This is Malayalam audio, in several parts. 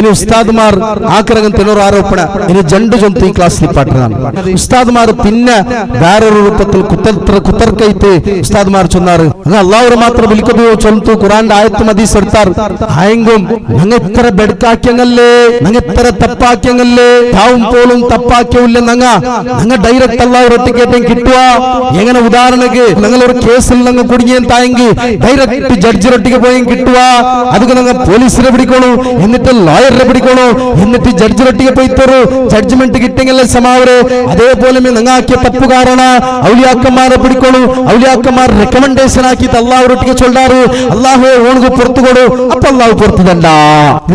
ഇനി ഉസ്താദ്മാർ ആക്രകം തെനൊരു ആരോപണ ഇനി ജണ്ട് ജൊന്ത് ഈ ക്ലാസ്സിൽ പാട്ടതാണ് ഉസ്താദ്മാർ പിന്നെ വേറൊരു രൂപത്തിൽ കുത്തർക്കൈത്ത് ഉസ്താദ്മാർ ചൊന്നാറ് അങ്ങ് അള്ളാഹുരെ മാത്രം വിളിക്കുകയോ ചൊന്തു ഖുറാന്റെ ആയത്തും ഹദീസ് എടുത്താർ ആയെങ്കും ഞങ്ങൾ ഇത്ര ബെടുക്കാക്കിയങ്ങല്ലേ ഞങ്ങൾ ഇത്ര തപ്പാക്കിയങ്ങല്ലേ താവും പോലും തപ്പാക്കിയില്ല ഞങ്ങൾ ഡയറക്റ്റ് അള്ളാഹുരൊട്ടി കേട്ടേം കിട്ടുക എങ്ങനെ ഉദാഹരണക്ക് ഞങ്ങൾ ഒരു കേസിൽ ഞങ്ങൾ കുടുങ്ങിയ തായെങ്കിൽ ഡയറക്റ്റ് ജഡ്ജിരൊട്ടിക്ക് പോയും കിട്ടുക അതൊക്കെ ഞങ്ങൾ പോലീസിനെ പിടിക്കണു എന്നിട്ട് ലോയറിനെ പിടിക്കണു എന്നിട്ട് ജഡ്ജിരൊട്ടിക്ക് പോയി തരൂ ജഡ്ജ്മെന്റ് കിട്ടിയെങ്കിൽ സമാവര് അതേപോലെ നിങ്ങാക്കിയ തപ്പുകാരണ ഔലിയാക്കന്മാരെ പിടിക്കണു ഔലിയാക്കന്മാർ റെക്കമെൻഡേഷൻ ആക്കിയിട്ട് അള്ളാഹുരൊട്ടിക്ക് ചൊല്ലാറ് അള്ളാഹുവെ ഓണക്ക് പുറത്തു കൊടു അപ്പൊ അള്ളാഹു പുറത്തു തണ്ട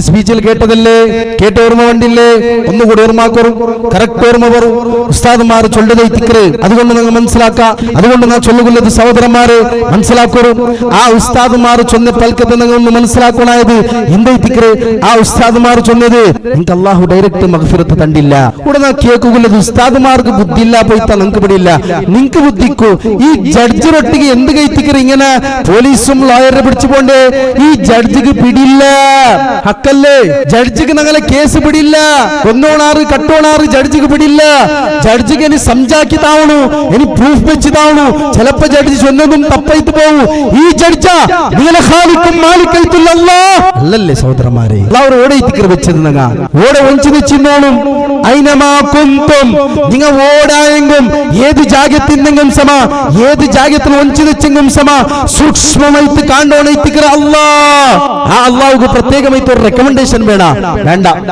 സ്പീച്ചിൽ കേട്ടതല്ലേ കേട്ട ഓർമ്മ വണ്ടില്ലേ ഒന്നുകൂടി ഓർമ്മാക്കറും കറക്റ്റ് ഓർമ്മ വരും ഉസ്താദ്മാർ ചൊല്ലതൈത്തിക്കറ് അതുകൊണ്ട് നിങ്ങൾ മനസ്സിലാക്ക അതുകൊണ്ട് ഞാൻ ചൊല്ലുകൊള്ളത് സഹോദരന്മാരെ മനസ്സിലാക്കറും ആ ഉസ്താദ്മാർ ചൊന്ന പൽക്കത്തെ നിങ്ങൾ ഒന്ന് മനസ്സിലാക്കണായത് എന്തൈത്തിക്കറ് ആ ഉസ്താദ്മാർ ചൊന്നത് നിങ്ങൾക്ക് അള്ളാഹു ഡയറക്റ്റ് മഗ്ഫിറത്ത് തണ്ടില്ല ഉടനെ കേൾക്കുള്ളത് ഉസ്താദ്മാർക്ക് ബുദ്ധിയില്ല പോയിത്താ നിങ്ങൾക്ക് പിടിയില്ല നിങ്ങൾക്ക് ബുദ്ധിക്കൂ ഈ ജഡ്ജിനൊട്ടിക്ക് എന്ത് കൈത്തിക്കറ് ഇങ്ങനെ പോലീസും ലോയറെ പിടിച്ചു പോണ്ടേ ഈ ജഡ്ജിക്ക് പിടിയില്ല ഹക്കല്ലേ ജഡ്ജിക്ക് ഞങ്ങളെ കേസ് പിടിയില്ല കൊന്നോണാറ് കട്ടോണാറ് ജഡ്ജിക്ക് പിടിയില്ല ജഡ്ജിക്ക് ഇനി സംജാക്കി താവണു ഇനി പ്രൂഫ് വെച്ച് താവണു ചിലപ്പോ ജഡ്ജി ചൊന്നതും തപ്പൈത്ത് പോവൂ ഈ ജഡ്ജ നിങ്ങളെ ഖാലിക്കും മാലിക്കൈത്തുള്ള അല്ലല്ലേ സഹോദരന്മാരെ എല്ലാവരും ഓടെ ഇത്തിക്കർ വെച്ചത് നങ്ങ ഓടെ ഒഞ്ചു വെച്ചിന്നോളും അയിനമാ കുന്തും നിങ്ങൾ ഓടായെങ്കും ഏത് ജാഗത്തിന്നെങ്കും സമ ഏത് ജാഗത്തിൽ ഒഞ്ചു വെച്ചെങ്കും സമ സൂക്ഷ്മമായിട്ട് കാണ്ടോണ ഇത്തിക്കർ അല്ലാ ആ അള്ളാഹുക്ക് പ്രത്യേകമായിട്ട് ഒരു റെക്കമെൻഡേഷൻ വേണ്ട